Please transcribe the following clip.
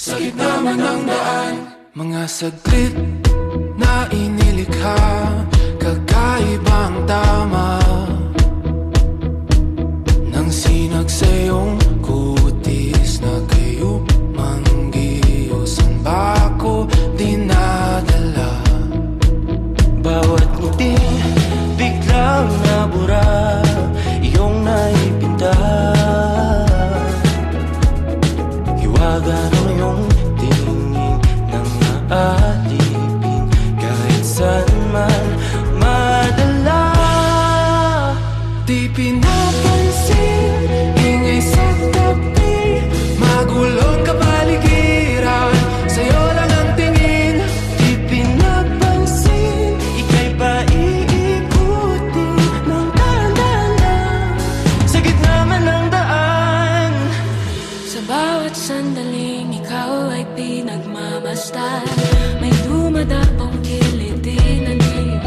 Sa gitna man ng daan, mga saglit na inilikha, kakaibang tama nang sinag sa iyong kutis na kayo manggiyosan ba ako dinadala? Bawat ngiti biglang nabura, iyong naipinta. Hiwaga ng iyong tingin nang naaalipin, kahit saan man madala. Di pinapansin, ingay sa tabi, magulong kapaligiran, sa'yo lang ang tingin. Di pinapansin, ika'y paiikutin ng dahan-dahan sa gitna man ng daan. Sa bawat sandaling ikaw ay pinagmamasdan, may dumadapong kiliti na di